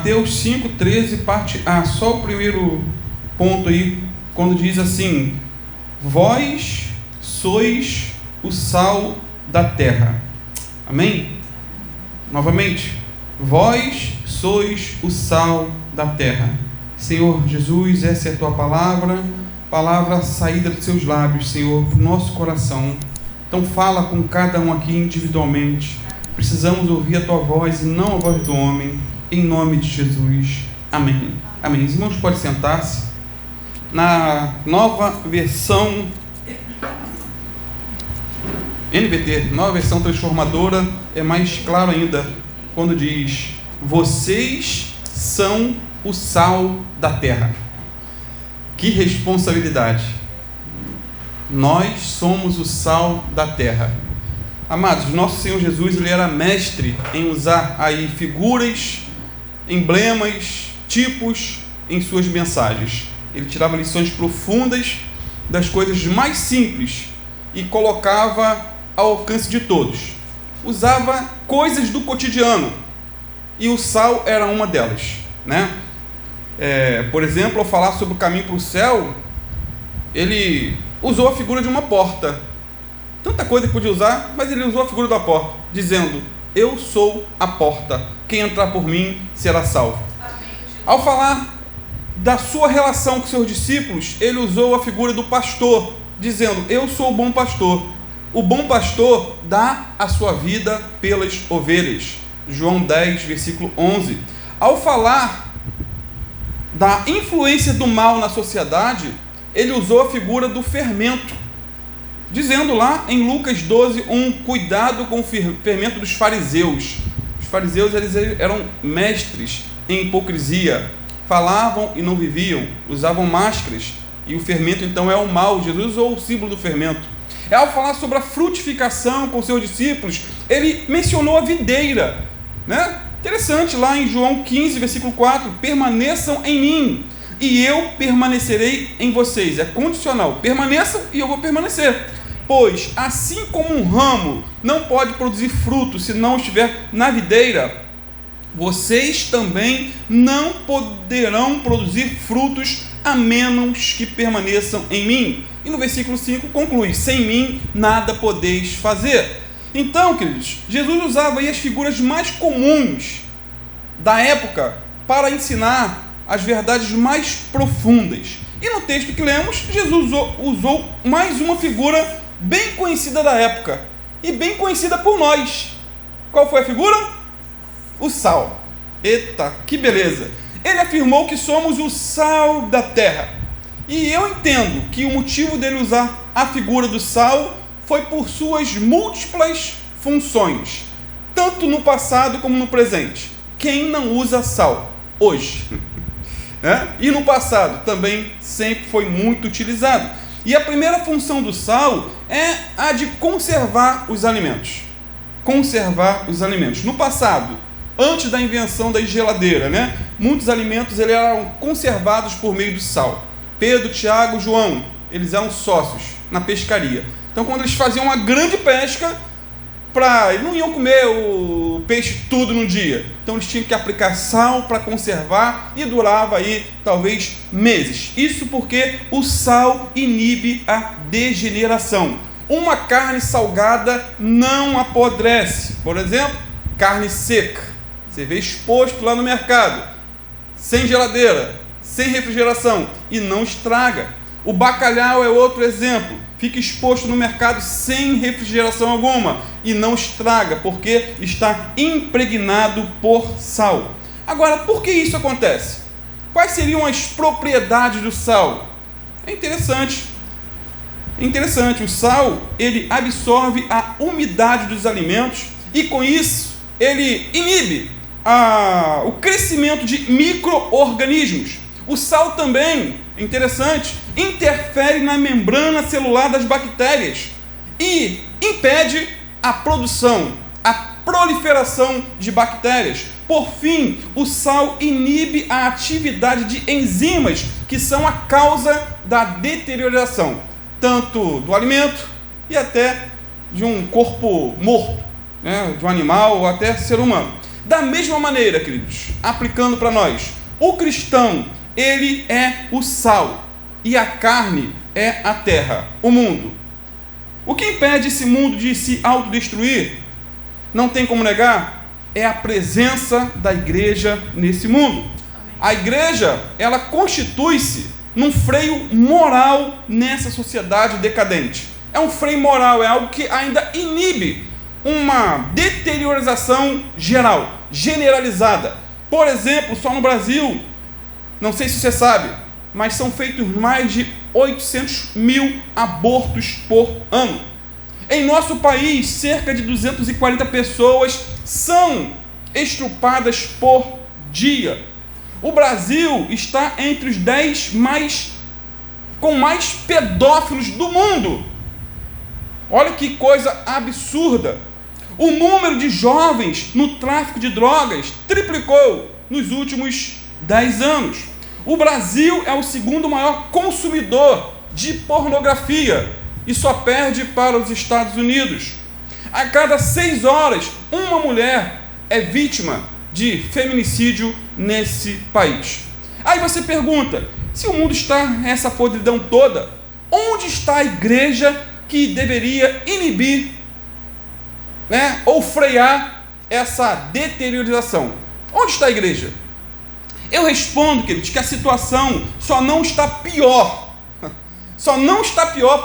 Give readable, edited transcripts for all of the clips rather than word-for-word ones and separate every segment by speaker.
Speaker 1: Mateus 5,13, parte A, só o primeiro ponto aí, quando diz assim: vós sois o sal da terra. Amém? Novamente, vós sois o sal da terra. Senhor Jesus, essa é a tua palavra saída dos seus lábios, Senhor, para o nosso coração. Então fala com cada um aqui individualmente. Precisamos ouvir a tua voz e não a voz do homem, em nome de Jesus. Amém. Amém. Os irmãos podem sentar-se. Na nova versão NVT, nova versão transformadora, é mais claro ainda quando diz: vocês são o sal da terra. Que responsabilidade! Nós somos o sal da terra. Amados, nosso Senhor Jesus, ele era mestre em usar aí figuras, emblemas, tipos em suas mensagens. Ele tirava lições profundas das coisas mais simples e colocava ao alcance de todos. Usava coisas do cotidiano e o sal era uma delas, né? Por exemplo, ao falar sobre o caminho para o céu, ele usou a figura de uma porta. Tanta coisa que podia usar, mas ele usou a figura da porta, dizendo: eu sou a porta, quem entrar por mim será salvo. Ao falar da sua relação com seus discípulos, ele usou a figura do pastor, dizendo: eu sou o bom pastor. O bom pastor dá a sua vida pelas ovelhas. João 10, versículo 11. Ao falar da influência do mal na sociedade, ele usou a figura do fermento, dizendo lá em Lucas 12, 1, cuidado com o fermento dos fariseus. Os fariseus, eles eram mestres em hipocrisia, falavam e não viviam, usavam máscaras, e o fermento então é o mal. Jesus usou o símbolo do fermento. Ao falar sobre a frutificação com seus discípulos, ele mencionou a videira, né? Interessante, lá em João 15, versículo 4, permaneçam em mim e eu permanecerei em vocês. É condicional, permaneçam e eu vou permanecer. Pois, assim como um ramo não pode produzir fruto se não estiver na videira, vocês também não poderão produzir frutos a menos que permaneçam em mim. E no versículo 5 conclui: sem mim nada podeis fazer. Então, queridos, Jesus usava aí as figuras mais comuns da época para ensinar as verdades mais profundas. E no texto que lemos, Jesus usou mais uma figura bem conhecida da época e bem conhecida por nós. Qual foi a figura? O sal. Eita, que beleza! Ele afirmou que somos o sal da terra. E eu entendo que o motivo dele usar a figura do sal foi por suas múltiplas funções, tanto no passado como no presente. Quem não usa sal hoje? E no passado também sempre foi muito utilizado. E a primeira função do sal é a de conservar os alimentos. Conservar os alimentos. No passado, antes da invenção da geladeira, muitos alimentos eram conservados por meio do sal. Pedro, Tiago, João, eles eram sócios na pescaria. Então, quando eles faziam uma grande pesca, eles não iam comer o peixe tudo num dia. Então, eles tinham que aplicar sal para conservar e durava aí talvez meses. Isso porque o sal inibe a degeneração. Uma carne salgada não apodrece. Por exemplo, carne seca. Você vê exposto lá no mercado, sem geladeira, sem refrigeração, e não estraga. O bacalhau é outro exemplo. Fica exposto no mercado sem refrigeração alguma e não estraga, porque está impregnado por sal. Agora, por que isso acontece? Quais seriam as propriedades do sal? É interessante. O sal, ele absorve a umidade dos alimentos e, com isso, ele inibe o crescimento de micro-organismos. O sal também, interessante, interfere na membrana celular das bactérias e impede a produção, a proliferação de bactérias. Por fim, o sal inibe a atividade de enzimas que são a causa da deterioração, tanto do alimento e até de um corpo morto, de um animal ou até ser humano. Da mesma maneira, queridos, aplicando para nós, o cristão, ele é o sal, e a carne é a terra, o mundo. O que impede esse mundo de se autodestruir, não tem como negar, é a presença da igreja nesse mundo. A igreja, ela constitui-se num freio moral nessa sociedade decadente. É um freio moral, é algo que ainda inibe uma deteriorização geral, generalizada. Por exemplo, só no Brasil, não sei se você sabe, mas são feitos mais de 800 mil abortos por ano. Em nosso país, cerca de 240 pessoas são estrupadas por dia. O Brasil está entre os 10 com mais pedófilos do mundo. Olha que coisa absurda. O número de jovens no tráfico de drogas triplicou nos últimos 10 anos. O Brasil é o segundo maior consumidor de pornografia e só perde para os Estados Unidos. A cada 6 horas, uma mulher é vítima de feminicídio nesse país. Aí você pergunta, se o mundo está nessa podridão toda, onde está a igreja que deveria inibir, ou frear essa deteriorização? Onde está a igreja? Eu respondo, queridos, que a situação só não está pior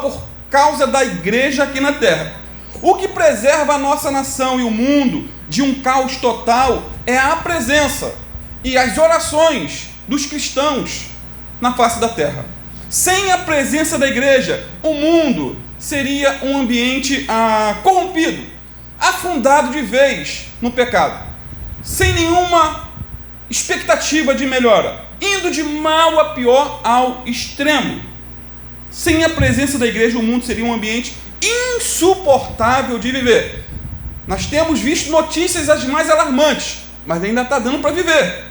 Speaker 1: por causa da igreja aqui na terra. O que preserva a nossa nação e o mundo de um caos total é a presença e as orações dos cristãos na face da terra. Sem a presença da igreja, o mundo seria um ambiente corrompido, afundado de vez no pecado, sem nenhuma expectativa de melhora, indo de mal a pior ao extremo. Sem a presença da igreja, o mundo seria um ambiente insuportável de viver. Nós temos visto notícias as mais alarmantes, mas ainda está dando para viver.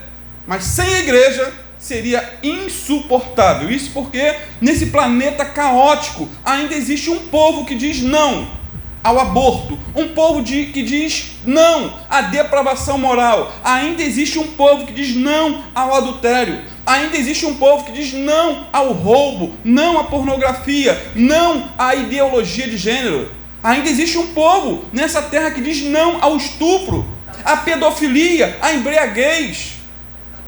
Speaker 1: Mas sem a igreja seria insuportável. Isso porque nesse planeta caótico ainda existe um povo que diz não ao aborto, um povo que diz não à depravação moral, ainda existe um povo que diz não ao adultério, ainda existe um povo que diz não ao roubo, não à pornografia, não à ideologia de gênero. Ainda existe um povo nessa terra que diz não ao estupro, à pedofilia, à embriaguez,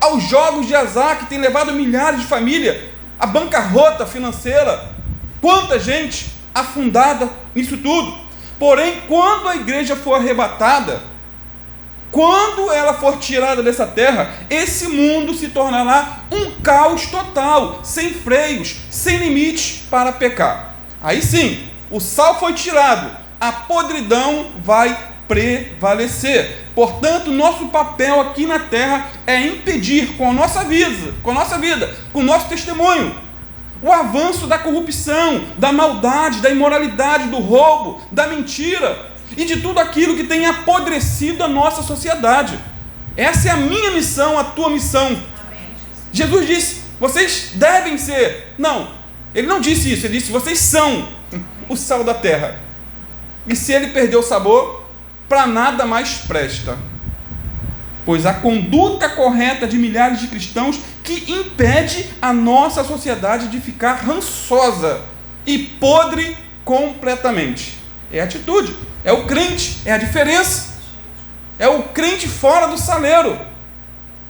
Speaker 1: aos jogos de azar que tem levado milhares de famílias à bancarrota financeira. Quanta gente afundada nisso tudo. Porém, quando a igreja for arrebatada, quando ela for tirada dessa terra, esse mundo se tornará um caos total, sem freios, sem limites para pecar. Aí sim, o sal foi tirado, a podridão vai prevalecer. Portanto, nosso papel aqui na terra é impedir com a nossa vida, com o nosso testemunho, o avanço da corrupção, da maldade, da imoralidade, do roubo, da mentira e de tudo aquilo que tem apodrecido a nossa sociedade. Essa é a minha missão, a tua missão. Amém. Jesus disse, vocês devem ser. Não, ele não disse isso, ele disse, vocês são o sal da terra. E se ele perdeu o sabor, para nada mais presta. Pois a conduta correta de milhares de cristãos que impede a nossa sociedade de ficar rançosa e podre completamente. É a atitude, é o crente, é a diferença. É o crente fora do saleiro.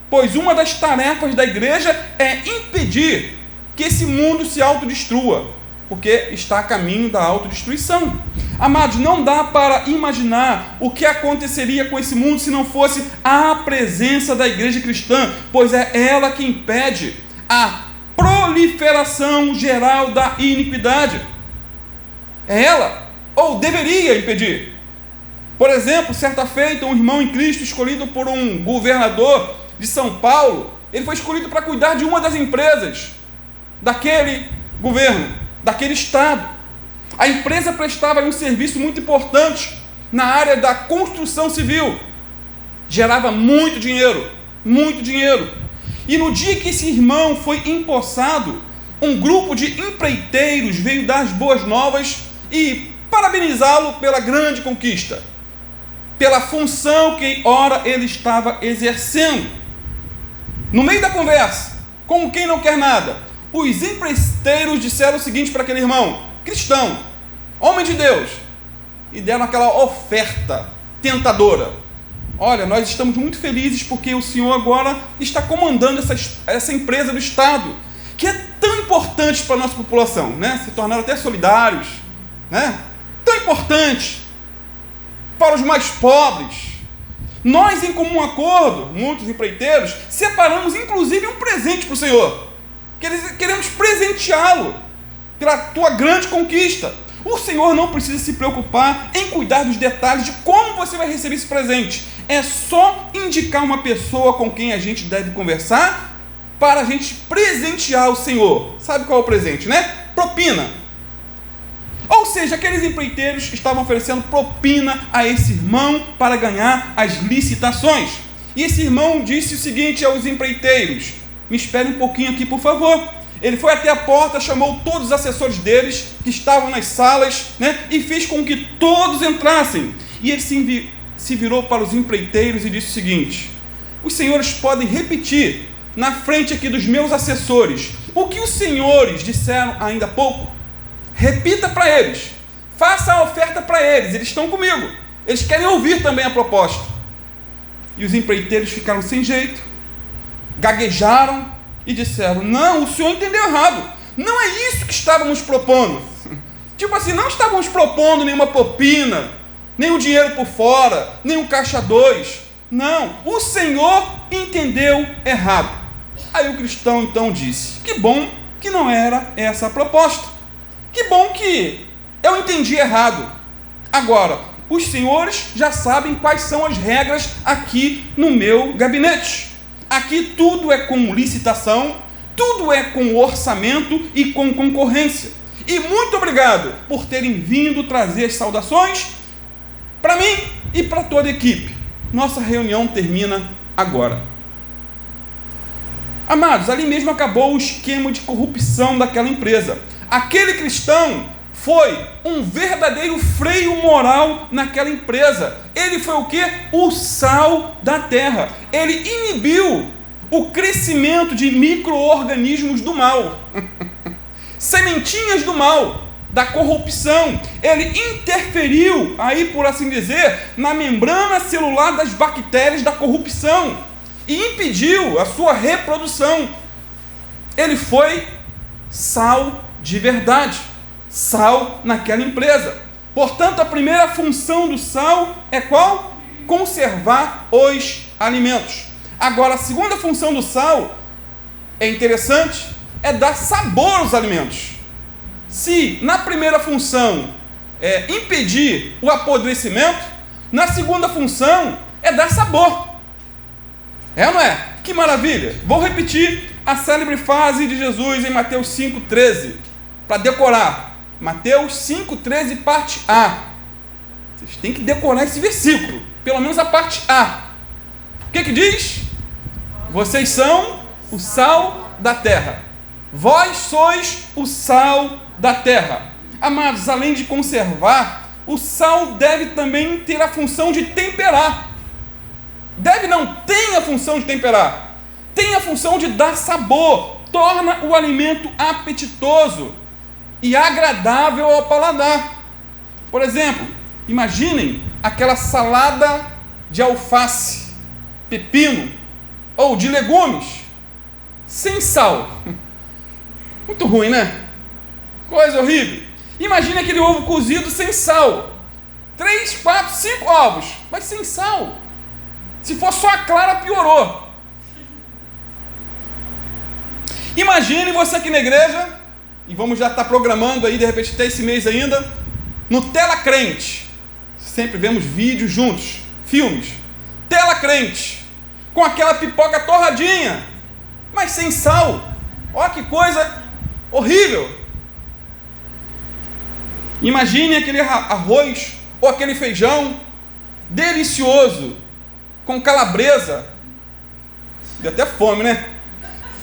Speaker 1: Pois uma das tarefas da igreja é impedir que esse mundo se autodestrua, porque está a caminho da autodestruição. Amados, não dá para imaginar o que aconteceria com esse mundo se não fosse a presença da igreja cristã, pois é ela que impede a proliferação geral da iniquidade. É ela, ou deveria impedir. Por exemplo, certa feita, um irmão em Cristo escolhido por um governador de São Paulo, ele foi escolhido para cuidar de uma das empresas daquele governo, daquele estado. A empresa prestava um serviço muito importante na área da construção civil. Gerava muito dinheiro, muito dinheiro. E no dia que esse irmão foi empossado, um grupo de empreiteiros veio dar as boas novas e parabenizá-lo pela grande conquista. pela função que ora ele estava exercendo. No meio da conversa, como quem não quer nada, os empreiteiros disseram o seguinte para aquele irmão, cristão, homem de Deus, e deram aquela oferta tentadora. Olha, nós estamos muito felizes porque o Senhor agora está comandando essa empresa do Estado, que é tão importante para a nossa população, né? Se tornaram até solidários, né? Tão importante para os mais pobres. Nós, em comum acordo, muitos empreiteiros, separamos inclusive um presente para o Senhor. Queremos presenteá-lo pela tua grande conquista. O Senhor não precisa se preocupar em cuidar dos detalhes de como você vai receber esse presente. É só indicar uma pessoa com quem a gente deve conversar para a gente presentear o Senhor. Sabe qual é o presente, né? Propina. Ou seja, aqueles empreiteiros estavam oferecendo propina a esse irmão para ganhar as licitações. E esse irmão disse o seguinte aos empreiteiros: me espere um pouquinho aqui, por favor. Ele foi até a porta, chamou todos os assessores deles, que estavam nas salas, né, e fez com que todos entrassem. E ele se virou para os empreiteiros e disse o seguinte: os senhores podem repetir na frente aqui dos meus assessores o que os senhores disseram ainda há pouco? Repita para eles, faça a oferta para eles, eles estão comigo, eles querem ouvir também a proposta. E os empreiteiros ficaram sem jeito, gaguejaram e disseram: não, o senhor entendeu errado, não é isso que estávamos propondo. Tipo assim, não estávamos propondo nenhuma propina, nem o dinheiro por fora, nem o caixa 2, não, o senhor entendeu errado. Aí o cristão então disse: que bom que não era essa a proposta, que bom que eu entendi errado. Agora, os senhores já sabem quais são as regras aqui no meu gabinete. Aqui tudo é com licitação, tudo é com orçamento e com concorrência. E muito obrigado por terem vindo trazer as saudações para mim e para toda a equipe. Nossa reunião termina agora. Amados, ali mesmo acabou o esquema de corrupção daquela empresa. Aquele cristão foi um verdadeiro freio moral naquela empresa. Ele foi o quê? O sal da terra. Ele inibiu o crescimento de micro-organismos do mal, sementinhas do mal, da corrupção. Ele interferiu, aí por assim dizer, na membrana celular das bactérias da corrupção e impediu a sua reprodução. Ele foi sal de verdade, sal naquela empresa. Portanto, a primeira função do sal é qual? Conservar os alimentos. Agora, a segunda função do sal é interessante, é dar sabor aos alimentos. Se na primeira função é impedir o apodrecimento, na segunda função é dar sabor. É ou não é? Que maravilha! Vou repetir a célebre frase de Jesus em Mateus 5,13, para decorar. Mateus 5,13, parte A. Vocês têm que decorar esse versículo, pelo menos a parte A. O que diz? Vocês são o sal da terra. Vós sois o sal da terra. Amados, além de conservar, o sal deve também ter a função de temperar. Deve não, tem a função de temperar. Tem a função de dar sabor. Torna o alimento apetitoso e agradável ao paladar. Por exemplo, imaginem aquela salada de alface, pepino ou de legumes sem sal. Muito ruim, né? Coisa horrível. Imagine aquele ovo cozido sem sal. 3, 4, 5 ovos, mas sem sal. Se for só a clara, piorou. Imagine você aqui na igreja, e vamos já estar programando aí, de repente até esse mês ainda, Nutella crente. Sempre vemos vídeos juntos, filmes. Tela crente, com aquela pipoca torradinha, mas sem sal. Olha que coisa horrível. Imagine aquele arroz ou aquele feijão delicioso, com calabresa, deu até fome, né?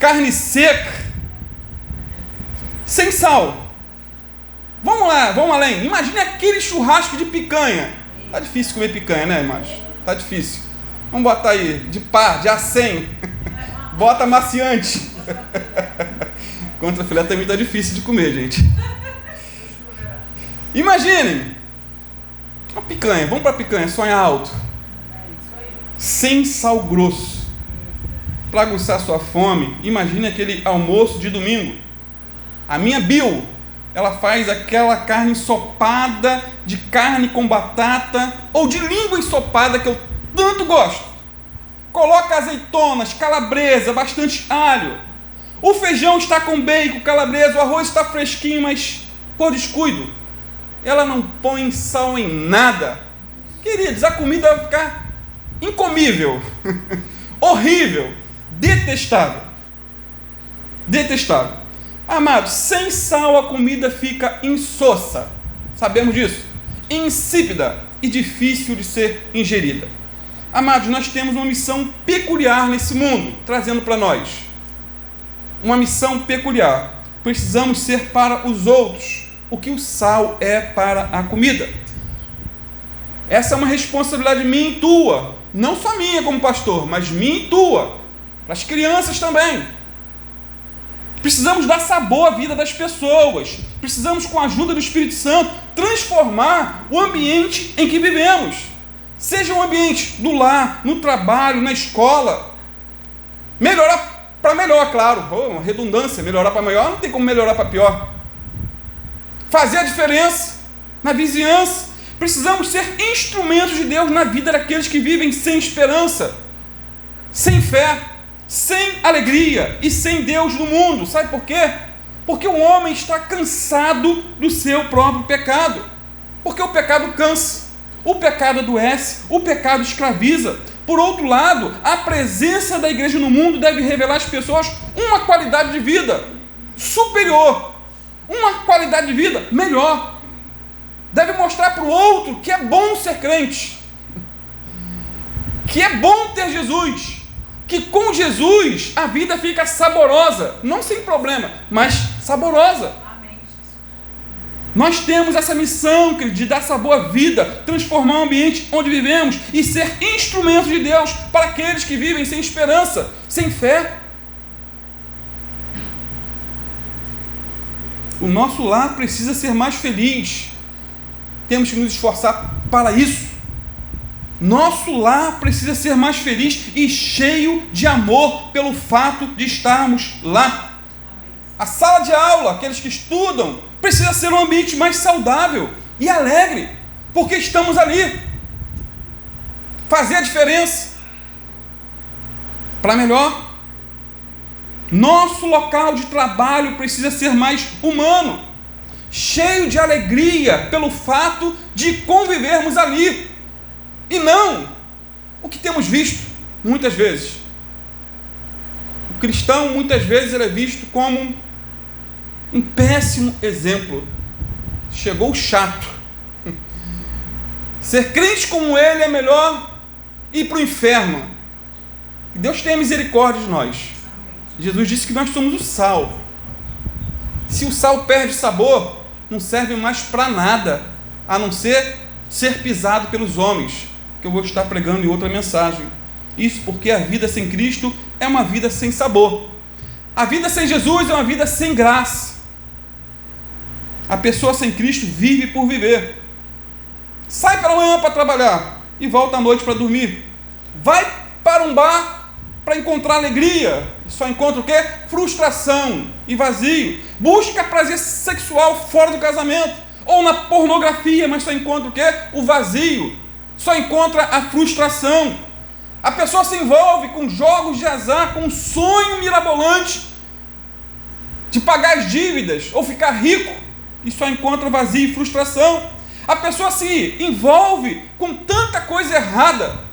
Speaker 1: Carne seca, sem sal. Vamos lá, vamos além. Imagine aquele churrasco de picanha, Tá difícil comer picanha, né, irmãos? Tá difícil. Vamos botar aí, de par, de A100. Bota maciante. Contra filé também tá difícil de comer, gente. Imaginem. Uma picanha, vamos pra picanha, sonha alto. Sem sal grosso. Para aguçar sua fome, imagine aquele almoço de domingo. A minha Bill, ela faz aquela carne ensopada, de carne com batata, ou de língua ensopada, que eu tanto gosto. Coloca azeitonas, calabresa, bastante alho. O feijão está com bacon, calabresa, o arroz está fresquinho, mas por descuido, ela não põe sal em nada. Queridos, a comida vai ficar incomível, horrível, detestável. Detestável. Amados, sem sal a comida fica insossa. Sabemos disso? Insípida e difícil de ser ingerida. Amados, nós temos uma missão peculiar nesse mundo, trazendo para nós. Uma missão peculiar. Precisamos ser para os outros o que o sal é para a comida. Essa é uma responsabilidade minha e tua. Não só minha como pastor, mas minha e tua. Para as crianças também. Precisamos dar sabor à vida das pessoas. Precisamos, com a ajuda do Espírito Santo, transformar o ambiente em que vivemos. Seja um ambiente do lar, no trabalho, na escola. Melhorar para melhor, claro. Uma redundância, melhorar para melhor, não tem como melhorar para pior. Fazer a diferença na vizinhança. Precisamos ser instrumentos de Deus na vida daqueles que vivem sem esperança, sem fé, sem alegria e sem Deus no mundo. Sabe por quê? Porque o homem está cansado do seu próprio pecado. Porque o pecado cansa, o pecado adoece, o pecado escraviza. Por outro lado, a presença da igreja no mundo deve revelar às pessoas uma qualidade de vida superior, uma qualidade de vida melhor. Deve mostrar para o outro que é bom ser crente, que é bom ter Jesus, que com Jesus a vida fica saborosa, não sem problema, mas saborosa. Amém. Nós temos essa missão, querido, de dar sabor à vida, transformar o ambiente onde vivemos e ser instrumentos de Deus para aqueles que vivem sem esperança, sem fé. O nosso lar precisa ser mais feliz. Temos que nos esforçar para isso. Nosso lar precisa ser mais feliz e cheio de amor pelo fato de estarmos lá. A sala de aula, aqueles que estudam, precisa ser um ambiente mais saudável e alegre, porque estamos ali. Fazer a diferença para melhor. Nosso local de trabalho precisa ser mais humano, cheio de alegria pelo fato de convivermos ali. E não o que temos visto muitas vezes. O cristão muitas vezes ele é visto como um péssimo exemplo. Chegou o chato. Ser crente como ele é melhor ir para o inferno. E Deus tenha misericórdia de nós. Jesus disse que nós somos o sal. Se o sal perde sabor, não serve mais para nada, a não ser pisado pelos homens, que eu vou estar pregando em outra mensagem. Isso porque a vida sem Cristo é uma vida sem sabor. A vida sem Jesus é uma vida sem graça. A pessoa sem Cristo vive por viver. Sai pela manhã para trabalhar e volta à noite para dormir. Vai para um bar para encontrar alegria, só encontra o quê? Frustração e vazio. Busca prazer sexual fora do casamento, ou na pornografia, mas só encontra o quê? O vazio. Só encontra a frustração. A pessoa se envolve com jogos de azar, com um sonho mirabolante de pagar as dívidas ou ficar rico, e só encontra vazio e frustração. A pessoa se envolve com tanta coisa errada,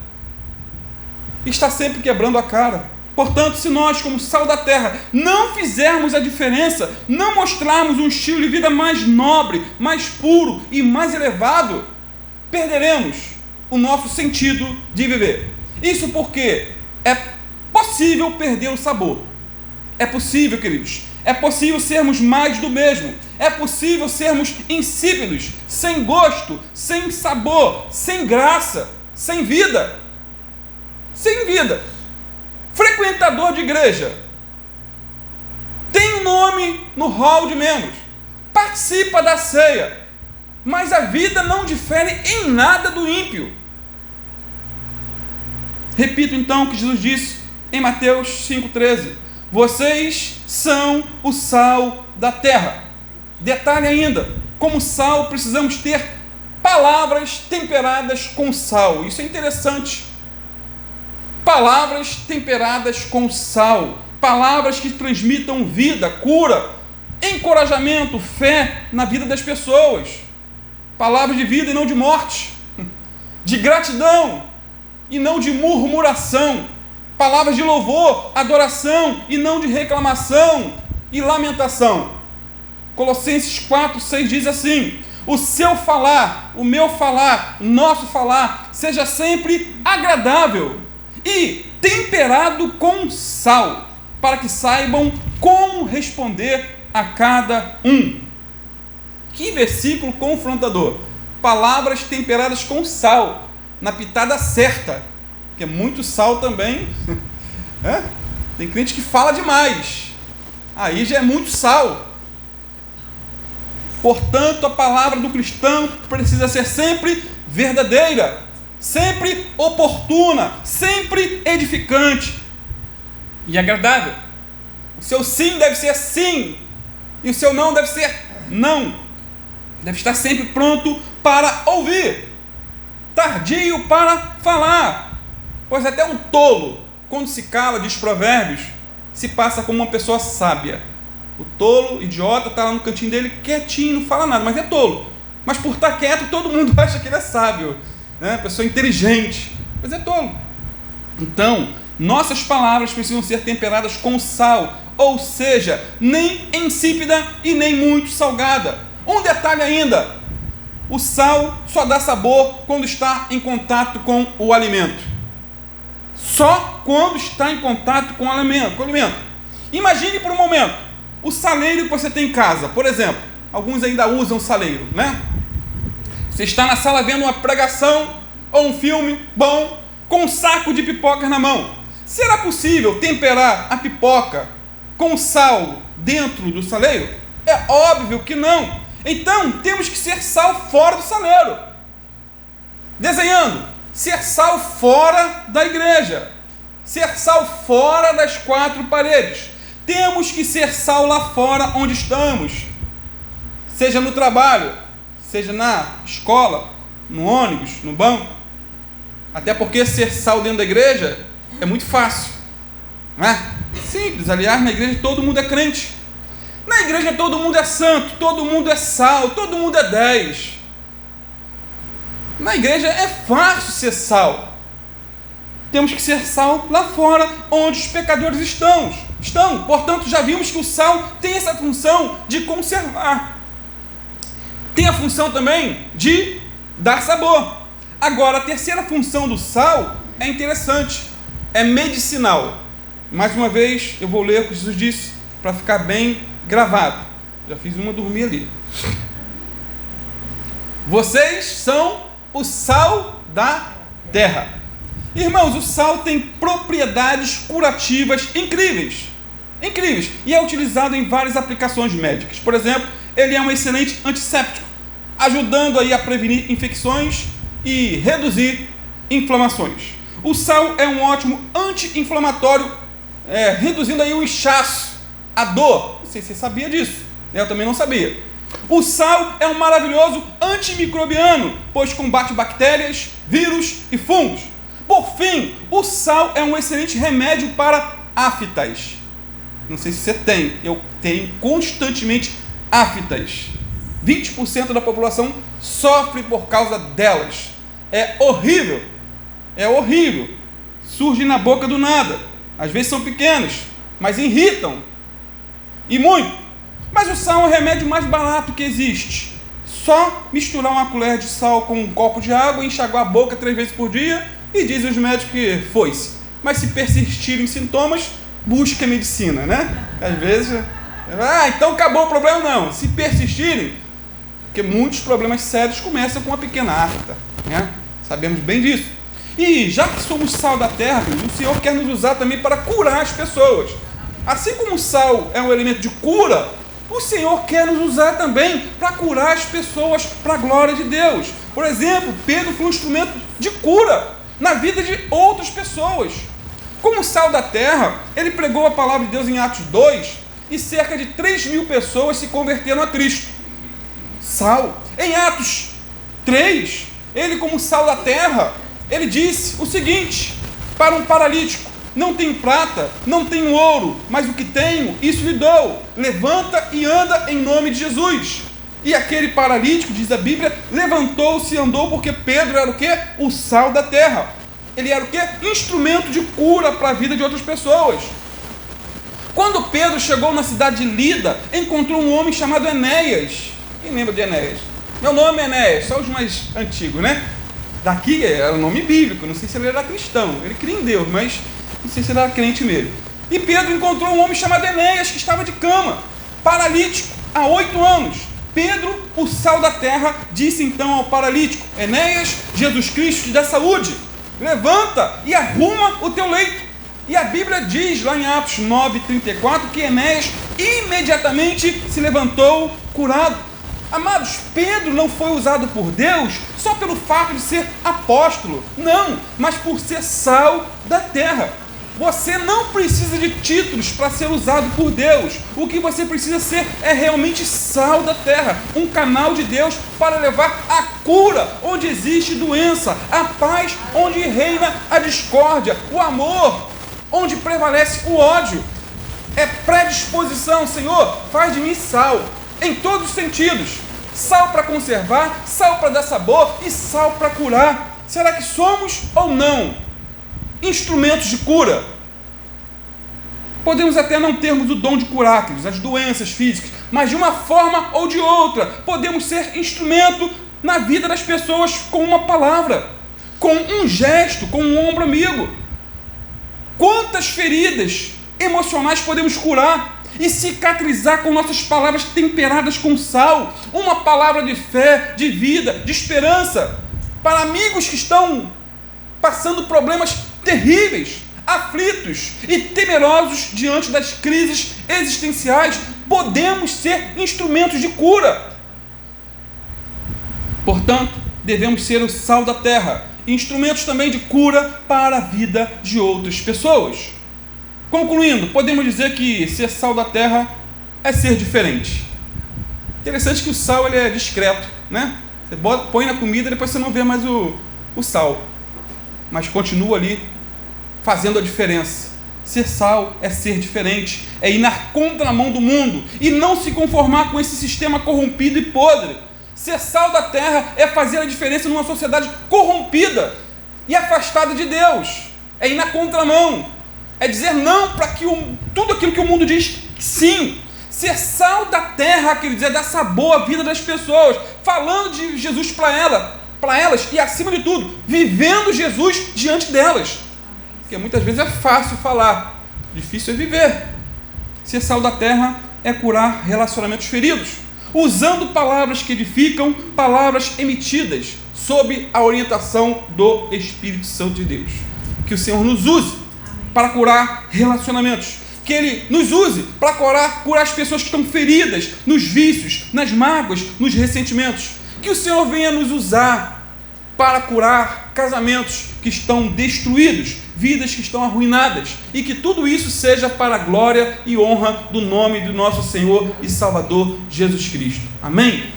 Speaker 1: está sempre quebrando a cara. Portanto, se nós, como sal da terra, não fizermos a diferença, não mostrarmos um estilo de vida mais nobre, mais puro e mais elevado, perderemos o nosso sentido de viver. Isso porque é possível perder o sabor. É possível, queridos. É possível sermos mais do mesmo. É possível sermos insípidos, sem gosto, sem sabor, sem graça, sem vida. Sem vida. Frequentador de igreja. Tem um nome no hall de membros. Participa da ceia. Mas a vida não difere em nada do ímpio. Repito então o que Jesus disse em Mateus 5,13. Vocês são o sal da terra. Detalhe ainda, como sal precisamos ter palavras temperadas com sal. Isso é interessante. Palavras temperadas com sal. Palavras que transmitam vida, cura, encorajamento, fé na vida das pessoas. Palavras de vida e não de morte. De gratidão e não de murmuração. Palavras de louvor, adoração e não de reclamação e lamentação. Colossenses 4,6 diz assim: o seu falar, o meu falar, o nosso falar, seja sempre agradável e temperado com sal, para que saibam como responder a cada um. Que versículo confrontador. Palavras temperadas com sal, na pitada certa, porque muito sal também. Tem crente que fala demais, aí já é muito sal. Portanto, a palavra do cristão precisa ser sempre verdadeira, sempre oportuna, sempre edificante e agradável. O seu sim deve ser sim, e o seu não deve ser não. Deve estar sempre pronto para ouvir, tardio para falar, pois até um tolo, quando se cala, diz Provérbios, se passa como uma pessoa sábia. O tolo, idiota, está lá no cantinho dele, quietinho, não fala nada, mas é tolo. Mas por estar quieto, todo mundo acha que ele é sábio, né? Pessoa inteligente, mas é tolo. Então, nossas palavras precisam ser temperadas com sal, ou seja, nem insípida e nem muito salgada. Um detalhe ainda: o sal só dá sabor quando está em contato com o alimento. Só quando está em contato com o alimento. Imagine por um momento o saleiro que você tem em casa, por exemplo. Alguns ainda usam saleiro, né? Você está na sala vendo uma pregação ou um filme bom, com um saco de pipocas na mão. Será possível temperar a pipoca com sal dentro do saleiro? É óbvio que não. Então, temos que ser sal fora do saleiro. Desenhando, ser sal fora da igreja. Ser sal fora das quatro paredes. Temos que ser sal lá fora onde estamos. Seja no trabalho, seja na escola, no ônibus, no banco. Até porque ser sal dentro da igreja é muito fácil, não é? Simples. Aliás, na igreja todo mundo é crente. Na igreja todo mundo é santo, todo mundo é sal, todo mundo é 10. Na igreja é fácil ser sal. Temos que ser sal lá fora, onde os pecadores estão. Portanto, já vimos que o sal tem essa função de conservar. Tem a função também de dar sabor. Agora, a terceira função do sal é interessante. É medicinal. Mais uma vez, eu vou ler o que Jesus disse, para ficar bem gravado. Já fiz uma dormir ali. Vocês são o sal da terra. Irmãos, o sal tem propriedades curativas incríveis. Incríveis. E é utilizado em várias aplicações médicas. Por exemplo, ele é um excelente antisséptico, ajudando aí a prevenir infecções e reduzir inflamações. O sal é um ótimo anti-inflamatório, reduzindo aí o inchaço, a dor. Não sei se você sabia disso. Eu também não sabia. O sal é um maravilhoso antimicrobiano, pois combate bactérias, vírus e fungos. Por fim, o sal é um excelente remédio para aftas. Não sei se você tem, eu tenho constantemente aftas. 20% da população sofre por causa delas. É horrível. É horrível. Surgem na boca do nada. Às vezes são pequenas, mas irritam. E muito. Mas o sal é o remédio mais barato que existe. Só misturar uma colher de sal com um copo de água, enxaguar a boca 3 vezes por dia e dizem os médicos que foi-se. Mas se persistirem sintomas, busque a medicina, né? Às vezes Então acabou o problema. Não, se persistirem, porque muitos problemas sérios começam com uma pequena afta, né? Sabemos bem disso. E já que somos sal da terra, o Senhor quer nos usar também para curar as pessoas. Assim como o sal é um elemento de cura, o Senhor quer nos usar também para curar as pessoas para a glória de Deus. Por exemplo, Pedro foi um instrumento de cura na vida de outras pessoas. Como sal da terra, ele pregou a palavra de Deus em Atos 2 e cerca de 3.000 pessoas se converteram a Cristo. Sal. Em Atos 3, ele como sal da terra, ele disse o seguinte para um paralítico: não tenho prata, não tenho ouro, mas o que tenho, isso lhe dou. Levanta e anda em nome de Jesus. E aquele paralítico, diz a Bíblia, levantou-se e andou, porque Pedro era o quê? O sal da terra. Ele era o quê? Instrumento de cura para a vida de outras pessoas. Quando Pedro chegou na cidade de Lida, encontrou um homem chamado Enéas. Quem lembra de Enéas? Meu nome é Enéas, só os mais antigos, né? Daqui era o nome bíblico, não sei se ele era cristão, ele cria em Deus, mas não sei se ele era crente mesmo. E Pedro encontrou um homem chamado Enéas, que estava de cama, paralítico, há 8 anos. Pedro, o sal da terra, disse então ao paralítico: Enéas, Jesus Cristo te dá saúde, levanta e arruma o teu leito. E a Bíblia diz lá em Atos 9:34 que Enéas imediatamente se levantou curado. Amados, Pedro não foi usado por Deus só pelo fato de ser apóstolo, não, mas por ser sal da terra. Você não precisa de títulos para ser usado por Deus. O que você precisa ser é realmente sal da terra, um canal de Deus para levar a cura onde existe doença, a paz onde reina a discórdia, o amor onde prevalece o ódio. É predisposição. Senhor, faz de mim sal, em todos os sentidos. Sal para conservar, sal para dar sabor e sal para curar. Será que somos ou não instrumentos de cura? Podemos até não termos o dom de curar, queridos, as doenças físicas, mas de uma forma ou de outra, podemos ser instrumento na vida das pessoas com uma palavra, com um gesto, com um ombro amigo. Quantas feridas emocionais podemos curar e cicatrizar com nossas palavras temperadas com sal? Uma palavra de fé, de vida, de esperança para amigos que estão passando problemas terríveis, aflitos e temerosos diante das crises existenciais. Podemos ser instrumentos de cura. Portanto, devemos ser o sal da terra, instrumentos também de cura para a vida de outras pessoas. Concluindo, podemos dizer que ser sal da terra é ser diferente. Interessante que o sal ele é discreto, né? Você põe na comida e depois você não vê mais o sal, mas continua ali fazendo a diferença. Ser sal é ser diferente, é ir na contramão do mundo e não se conformar com esse sistema corrompido e podre. Ser sal da terra é fazer a diferença numa sociedade corrompida e afastada de Deus. É ir na contramão, é dizer não para tudo aquilo que o mundo diz sim. Ser sal da terra quer dizer dar sabor à vida das pessoas, falando de Jesus para elas e, acima de tudo, vivendo Jesus diante delas. Porque muitas vezes é fácil falar, difícil é viver. Ser sal da terra é curar relacionamentos feridos, usando palavras que edificam, palavras emitidas sob a orientação do Espírito Santo de Deus. Que o Senhor nos use para curar relacionamentos, que Ele nos use para curar as pessoas que estão feridas nos vícios, nas mágoas, nos ressentimentos. Que o Senhor venha nos usar para curar casamentos que estão destruídos, vidas que estão arruinadas, e que tudo isso seja para a glória e honra do nome do nosso Senhor e Salvador Jesus Cristo. Amém?